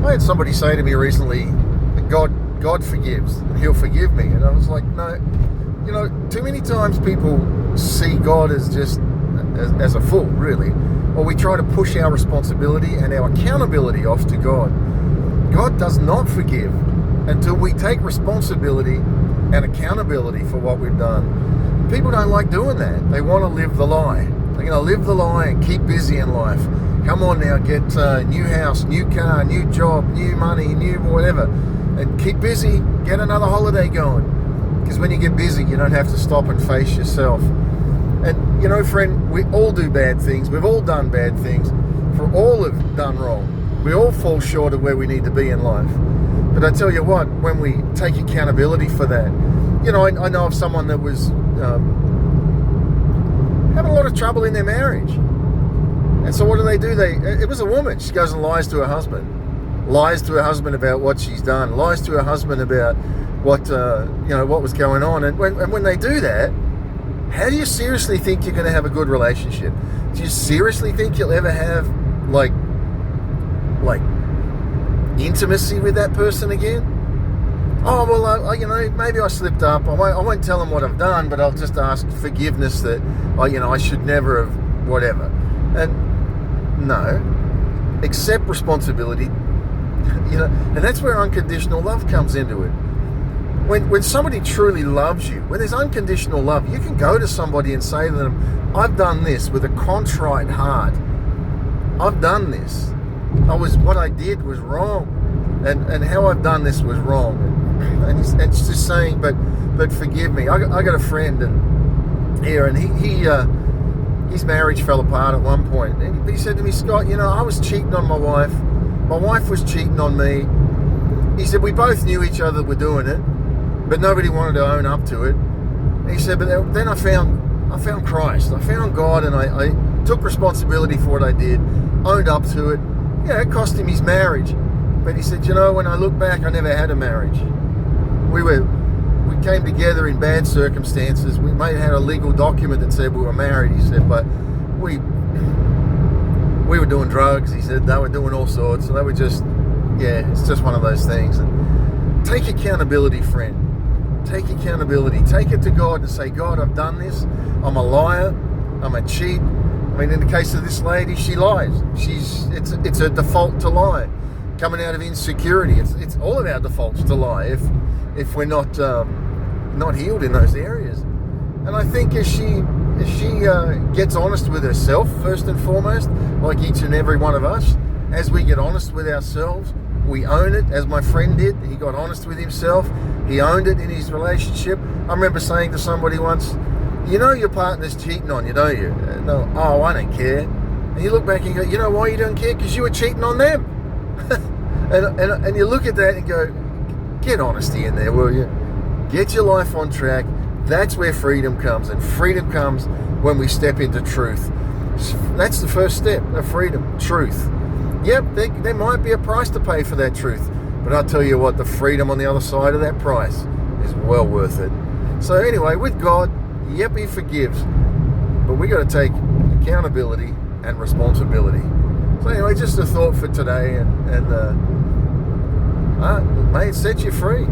I had somebody say to me recently that God forgives and He'll forgive me, and I was like, no. Too many times people see God as just as a fool, really, or we try to push our responsibility and our accountability off to God. God does not forgive until we take responsibility and accountability for what we've done. People don't like doing that. They want to live the lie. They're going to live the lie and keep busy in life. Come on now, get a new house, new car, new job, new money, new whatever, and keep busy. Get another holiday going. Because when you get busy, you don't have to stop and face yourself. And, friend, we all do bad things. We've all done bad things. For all have done wrong. We all fall short of where we need to be in life. But I tell you what, when we take accountability for that, I know of someone that was having a lot of trouble in their marriage. And so what do? It was a woman. She goes and lies to her husband. Lies to her husband about what she's done. Lies to her husband about what was going on. And when they do that, how do you seriously think you're going to have a good relationship? Do you seriously think you'll ever have like intimacy with that person again? Oh, well, maybe I slipped up. I won't tell them what I've done, but I'll just ask forgiveness that, I should never have, whatever. And no, accept responsibility, and that's where unconditional love comes into it. When somebody truly loves you, when there's unconditional love, you can go to somebody and say to them, I've done this with a contrite heart. I've done this. What I did was wrong. And how I've done this was wrong. And it's just saying, but forgive me. I got a friend here, and his marriage fell apart at one point. And he said to me, Scott, I was cheating on my wife. My wife was cheating on me. He said, we both knew each other were doing it, but nobody wanted to own up to it. And he said, but then I found Christ. I found God, and I took responsibility for what I did, owned up to it. Yeah, it cost him his marriage. But he said, when I look back, I never had a marriage. We came together in bad circumstances. We may have had a legal document that said we were married, he said, but we were doing drugs, he said. They were doing all sorts. So they were just, it's just one of those things. And take accountability, friend. Take accountability. Take it to God and say, God, I've done this. I'm a liar. I'm a cheat. In the case of this lady, she lies. It's a default to lie. Coming out of insecurity, it's all of our defaults to lie if we're not healed in those areas. And I think as she gets honest with herself first and foremost, like each and every one of us, as we get honest with ourselves, we own it. As my friend did, he got honest with himself. He owned it in his relationship. I remember saying to somebody once, your partner's cheating on you, don't you? No, oh, I don't care. And you look back and you go, why you don't care? Because you were cheating on them. and you look at that and go, get honesty in there, will you? Get your life on track. That's where freedom comes, and freedom comes when we step into truth. That's the first step of freedom, truth. Yep, there might be a price to pay for that truth, but I'll tell you what, the freedom on the other side of that price is well worth it. So anyway, with God, yep, He forgives, but we got to take accountability and responsibility. So anyway, just a thought for today, and may it set you free.